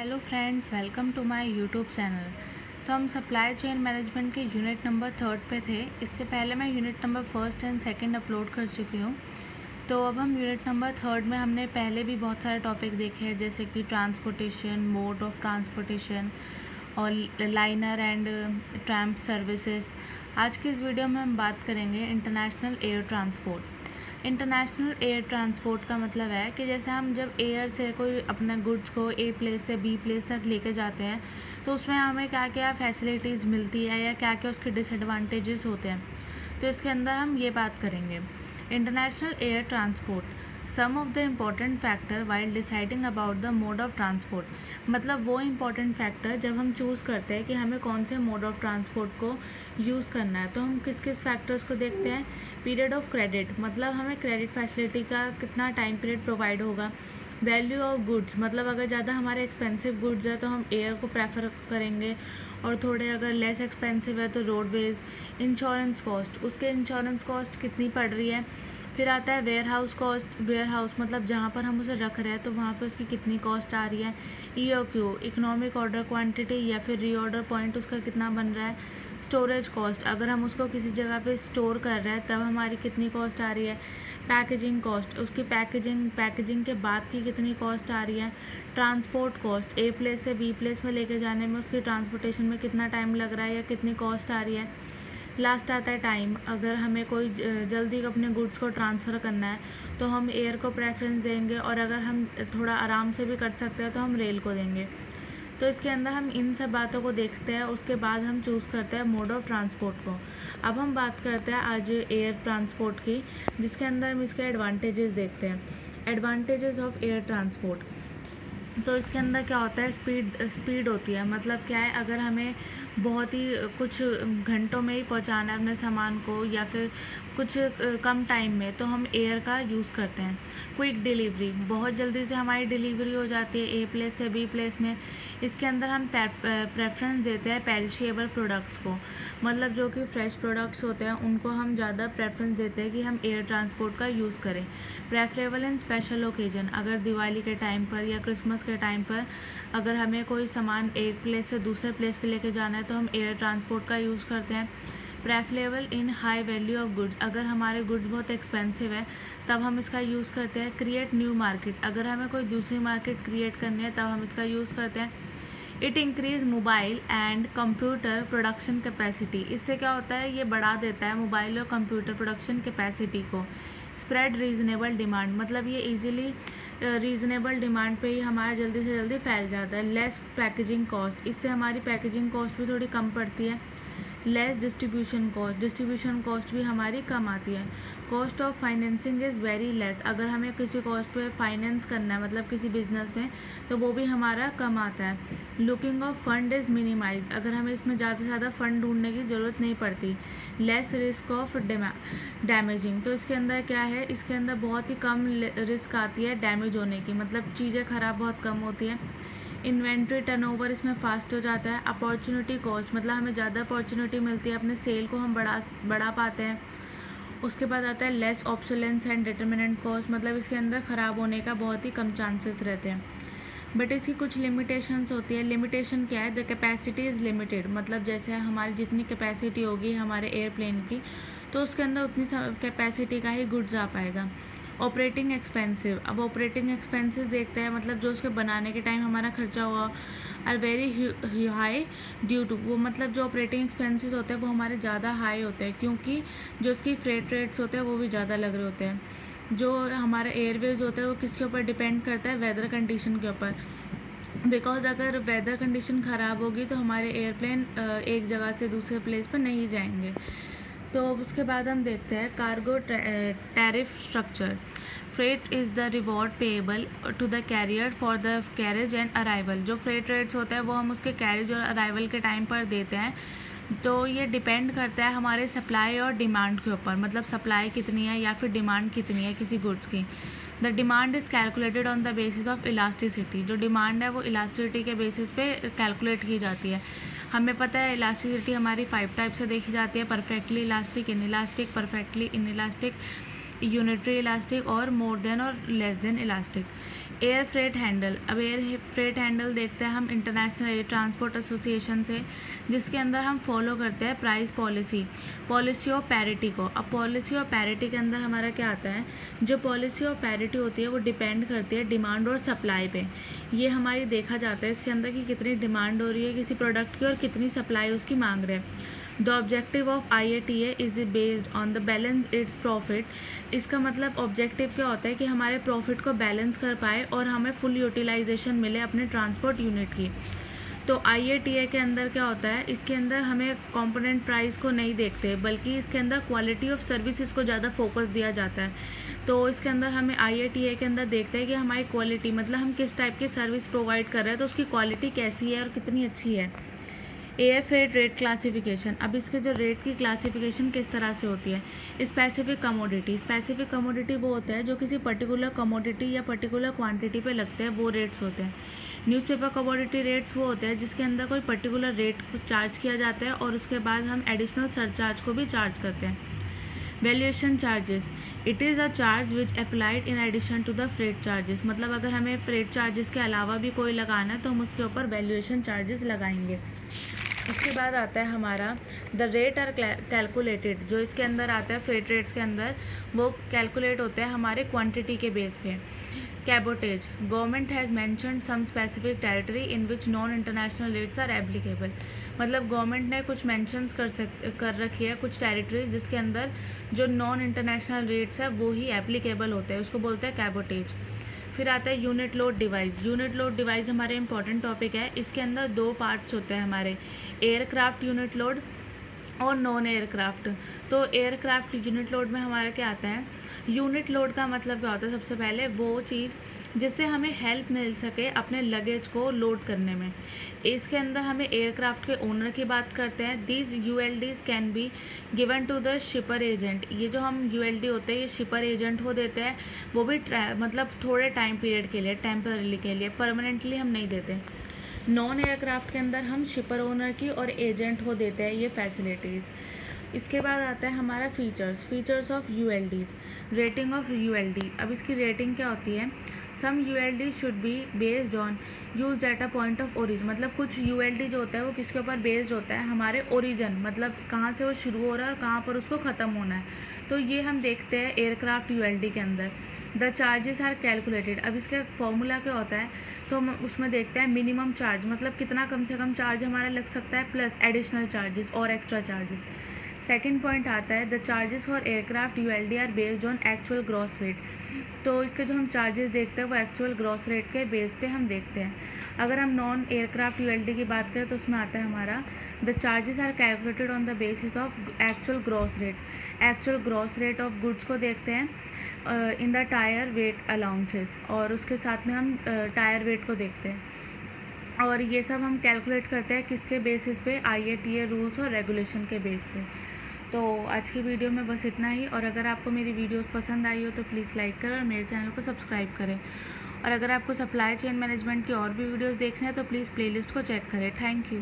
Hello friends, welcome to my YouTube channel. तो हम supply chain management के unit number 3 पे थे। इससे पहले मैं यूनिट नंबर 1 एंड 2 अपलोड कर चुकी हूँ। तो अब हम यूनिट नंबर 3 में हमने पहले भी बहुत सारे टॉपिक देखे हैं, जैसे कि ट्रांसपोर्टेशन, मोड ऑफ ट्रांसपोर्टेशन और लाइनर एंड ट्रैम्प सर्विसेज। आज की इस वीडियो में हम बात करेंगे international air transport. International air transport का मतलब है कि जैसे हम जब एयर से कोई अपने गुड्स को ए प्लेस से बी प्लेस तक लेके जाते हैं, तो उसमें हमें क्या क्या फैसिलिटीज़ मिलती है या क्या क्या उसके डिसएडवांटेजेस होते हैं। तो इसके अंदर हम ये बात करेंगे। International air transport, some of the important factor while deciding about the mode of transport. मतलब वो इम्पॉर्टेंट फैक्टर जब हम चूज़ करते हैं कि हमें कौन से मोड ऑफ ट्रांसपोर्ट को यूज़ करना है, तो हम किस किस फैक्टर्स को देखते हैं। पीरियड ऑफ क्रेडिट, मतलब हमें क्रेडिट फैसिलिटी का कितना टाइम पीरियड प्रोवाइड होगा। वैल्यू ऑफ गुड्स, मतलब अगर ज़्यादा हमारे एक्सपेंसिव गुड्स है तो हम एयर को प्रेफर करेंगे, और थोड़े अगर लेस एक्सपेंसिव है तो रोडवेज़। इंश्योरेंस कॉस्ट, उसके इंश्योरेंस कॉस्ट कितनी पड़ रही है। फिर आता है warehouse cost, warehouse मतलब जहाँ पर हम उसे रख रहे हैं तो वहाँ पे उसकी कितनी कॉस्ट आ रही है। EOQ, इकोनॉमिक ऑर्डर क्वांटिटी या फिर रीऑर्डर पॉइंट उसका कितना बन रहा है। स्टोरेज कॉस्ट, अगर हम उसको किसी जगह पे स्टोर कर रहे हैं तब हमारी कितनी कॉस्ट आ रही है। पैकेजिंग कॉस्ट, उसकी पैकेजिंग के बाद की कितनी कॉस्ट आ रही है। ट्रांसपोर्ट कॉस्ट, ए प्लेस से बी प्लेस में लेके जाने में उसकी ट्रांसपोर्टेशन में कितना टाइम लग रहा है या कितनी कॉस्ट आ रही है। लास्ट आता है टाइम, अगर हमें कोई जल्दी अपने गुड्स को ट्रांसफ़र करना है तो हम एयर को प्रेफरेंस देंगे, और अगर हम थोड़ा आराम से भी कर सकते हैं तो हम रेल को देंगे। तो इसके अंदर हम इन सब बातों को देखते हैं, उसके बाद हम चूज़ करते हैं मोड ऑफ ट्रांसपोर्ट को। अब हम बात करते हैं आज एयर ट्रांसपोर्ट की, जिसके अंदर हम इसके एडवांटेजेस देखते हैं। एडवांटेजेस ऑफ एयर ट्रांसपोर्ट, तो इसके अंदर क्या होता है, स्पीड होती है। मतलब क्या है, अगर हमें बहुत ही कुछ घंटों में ही पहुंचाना है अपने सामान को, या फिर कुछ कम टाइम में, तो हम एयर का यूज़ करते हैं। क्विक डिलीवरी, बहुत जल्दी से हमारी डिलीवरी हो जाती है ए प्लेस से बी प्लेस में। इसके अंदर हम प्रेफरेंस देते हैं पेरिशेबल प्रोडक्ट्स को, मतलब जो कि फ्रेश प्रोडक्ट्स होते हैं उनको हम ज़्यादा प्रेफरेंस देते हैं कि हम एयर ट्रांसपोर्ट का यूज़ करें। प्रेफरेबल इन स्पेशल ओकेजन, अगर दिवाली के टाइम पर या क्रिसमस के टाइम पर अगर हमें कोई सामान एक प्लेस से दूसरे प्लेस पे लेके जाना है तो हम एयर ट्रांसपोर्ट का यूज़ करते हैं। Preferable in high value of goods, अगर हमारे गुड्स बहुत एक्सपेंसिव है तब हम इसका यूज़ करते हैं। क्रिएट न्यू मार्केट, अगर हमें कोई दूसरी मार्केट क्रिएट करनी है तब हम इसका यूज़ करते हैं। It increase mobile and computer production capacity, इससे क्या होता है, ये बढ़ा देता है मोबाइल और कंप्यूटर प्रोडक्शन कैपेसिटी को। स्प्रेड रीजनेबल डिमांड, मतलब ये इजीली रीज़नेबल डिमांड पे ही हमारा जल्दी से जल्दी फैल जाता है। लेस पैकेजिंग कॉस्ट, इससे हमारी पैकेजिंग कॉस्ट भी थोड़ी कम पड़ती है। लेस डिस्ट्रीब्यूशन कॉस्ट भी हमारी कम आती है। Cost of financing is very less, अगर हमें किसी कॉस्ट पे फाइनेंस करना है मतलब किसी बिजनेस में, तो वो भी हमारा कम आता है। Looking of fund is minimise, अगर हमें इसमें ज़्यादा से ज़्यादा फंड ढूंढने की ज़रूरत नहीं पड़ती। लेस रिस्क ऑफ डैमेजिंग, तो इसके अंदर क्या है, इसके अंदर बहुत ही कम रिस्क आती है डैमेज होने की, मतलब चीज़ें ख़राब बहुत कम होती हैं। इन्वेंट्री टर्नओवर इसमें फास्ट हो जाता है। अपॉर्चुनिटी कॉस्ट, मतलब हमें ज़्यादा अपॉर्चुनिटी मिलती है, अपने सेल को हम बढ़ा पाते हैं। उसके बाद आता है less obsolescence and determinant cost, मतलब इसके अंदर ख़राब होने का बहुत ही कम चांसेस रहते हैं। बट इसकी कुछ लिमिटेशंस होती है। लिमिटेशन क्या है, द कैपेसिटी इज़ लिमिटेड, मतलब जैसे हमारी जितनी कैपेसिटी होगी हमारे एयरप्लेन की, तो उसके अंदर उतनी कैपेसिटी का ही गुड्स आ पाएगा। ऑपरेटिंग एक्सपेंसिव, अब ऑपरेटिंग एक्सपेंसेस देखते हैं, मतलब जो उसके बनाने के टाइम हमारा खर्चा हुआ, are very high due to, वो मतलब जो ऑपरेटिंग एक्सपेंसेस होते हैं वो हमारे ज़्यादा हाई होते हैं, क्योंकि जो उसकी फ्रेट रेट्स होते हैं वो भी ज़्यादा लग रहे होते हैं। जो हमारा एयरवेज होता है वो किसके ऊपर डिपेंड करता है, वेदर कंडीशन के ऊपर। बिकॉज अगर वेदर कंडीशन ख़राब होगी तो हमारे एयरप्लेन एक जगह से दूसरे प्लेस पर नहीं जाएंगे। तो उसके बाद हम देखते हैं cargo tariff structure. Freight is the reward payable to the carrier for the carriage and arrival, जो फ्रेट रेट्स होते हैं वो हम उसके कैरेज और अराइवल के टाइम पर देते हैं। तो ये डिपेंड करता है हमारे सप्लाई और डिमांड के ऊपर, मतलब सप्लाई कितनी है या फिर डिमांड कितनी है किसी गुड्स की। The demand is calculated on the basis of elasticity, जो डिमांड है वो इलास्टिसिटी के बेसिस पे कैलकुलेट की जाती है। हमें पता है इलास्टिसिटी हमारी 5 टाइप से देखी जाती है, perfectly elastic, in elastic, perfectly in elastic, unitary elastic और मोर देन और less than elastic. Air freight handle, अब एयर फ्रेट हैंडल देखते हैं हम इंटरनेशनल एयर ट्रांसपोर्ट एसोसिएशन से, जिसके अंदर हम फॉलो करते हैं प्राइस पॉलिसी ऑफ पैरिटी को। अब पॉलिसी ऑफ पैरिटी के अंदर हमारा क्या आता है, जो पॉलिसी ऑफ पैरिटी होती है वो डिपेंड करती है डिमांड और सप्लाई पे। ये हमारी देखा जाता है इसके अंदर कि कितनी डिमांड हो रही है किसी प्रोडक्ट की और कितनी सप्लाई उसकी मांग रहे हैं। The objective of IATA is based on the balance its profit. इसका मतलब ऑब्जेक्टिव क्या होता है कि हमारे प्रॉफिट को बैलेंस कर पाए और हमें फुल यूटिलाइजेशन मिले अपने ट्रांसपोर्ट यूनिट की। तो IATA के अंदर क्या होता है, इसके अंदर हमें कंपोनेंट प्राइस को नहीं देखते बल्कि इसके अंदर क्वालिटी ऑफ सर्विसेज को ज़्यादा फोकस दिया जाता है। तो इसके अंदर हमें IATA के अंदर देखते हैं कि हमारी क्वालिटी, मतलब हम किस टाइप की सर्विस प्रोवाइड कर रहे हैं तो उसकी क्वालिटी कैसी है और कितनी अच्छी है। एयर फ्रेट रेट क्लासिफिकेशन, अब इसके जो रेट की क्लासिफिकेशन किस तरह से होती है। स्पेसिफिक कमोडिटी वो होता है जो किसी पर्टिकुलर कमोडिटी या पर्टिकुलर क्वांटिटी पे लगते हैं, वो रेट्स होते हैं। न्यूज़पेपर कमोडिटी रेट्स वो होते हैं जिसके अंदर कोई पर्टिकुलर रेट को चार्ज किया जाता है और उसके बाद हम एडिशनल सरचार्ज को भी चार्ज करते हैं। Valuation charges, it is a charge which applied in addition to the freight charges, मतलब अगर हमें फ्रेट चार्जेस के अलावा भी कोई लगाना है तो हम उसके ऊपर वैल्यूएशन चार्जेस लगाएंगे। उसके बाद आता है हमारा द रेट आर कैलकुलेटेड, जो इसके अंदर आता है फ्रेट रेट्स के अंदर वो कैलकुलेट होते हैं हमारे क्वांटिटी के बेस पे। Cabotage, government has mentioned some specific territory in which non international rates are applicable, मतलब गवर्नमेंट ने कुछ मैंशंस कर रखी है कुछ टेरिटरीज जिसके अंदर जो नॉन इंटरनेशनल रेट्स है वो ही एप्लीकेबल होते हैं, उसको बोलते हैं कैबोटेज। फिर आता है यूनिट लोड डिवाइस हमारे इंपॉर्टेंट टॉपिक है। इसके अंदर दो पार्ट्स होते हैं हमारे, एयरक्राफ्ट यूनिट लोड और नॉन एयरक्राफ्ट। तो एयरक्राफ्ट यूनिट लोड में हमारा क्या आता है, यूनिट लोड का मतलब क्या होता है, सबसे पहले वो चीज़ जिससे हमें हेल्प मिल सके अपने लगेज को लोड करने में। इसके अंदर हमें एयरक्राफ्ट के ओनर की बात करते हैं। These ULDs can be given to the shipper agent, ये जो हम ULD होते हैं ये शिपर एजेंट को देते हैं, वो भी मतलब थोड़े टाइम पीरियड के लिए, टेम्पररी के लिए, परमानेंटली हम नहीं देते। नॉन एयरक्राफ्ट के अंदर हम शिपर ओनर की और एजेंट को देते हैं ये फैसिलिटीज़। इसके बाद आता है हमारा features of ULDs, rating of ULD। अब इसकी रेटिंग क्या होती है, सम ULD should be based on use data point of origin, मतलब कुछ ULD जो होता है वो किसके ऊपर बेस्ड होता है, हमारे ओरिजिन, मतलब कहाँ से वो शुरू हो रहा है और कहाँ पर उसको ख़त्म होना है। तो ये हम देखते हैं एयरक्राफ्ट ULD के अंदर। द चार्जेस आर कैलकुलेटेड, अब इसका फॉर्मूला क्या होता है, तो हम उसमें देखते हैं मिनिमम चार्ज, मतलब कितना कम से कम चार्ज हमारा लग सकता है, प्लस एडिशनल चार्जेस और एक्स्ट्रा चार्जेस। सेकेंड पॉइंट आता है the charges for aircraft ULD are based on actual gross rate, तो इसके जो हम चार्जेस देखते हैं वो एक्चुअल ग्रॉस रेट के बेस पे हम देखते हैं। अगर हम नॉन एयरक्राफ्ट ULD की बात करें तो उसमें आता है हमारा the charges are calculated on the basis of actual gross rate of goods को देखते हैं in the tare weight allowances, और उसके साथ में हम टायर वेट को देखते हैं, और ये सब हम कैलकुलेट करते हैं किसके बेसिस पे, IATA रूल्स और रेगुलेशन के बेस पे। तो आज की वीडियो में बस इतना ही, और अगर आपको मेरी वीडियोस पसंद आई हो तो प्लीज़ लाइक करें और मेरे चैनल को सब्सक्राइब करें, और अगर आपको सप्लाई चेन मैनेजमेंट की और भी वीडियोस देखने हैं तो प्लीज़ प्लेलिस्ट को चेक करें। Thank you.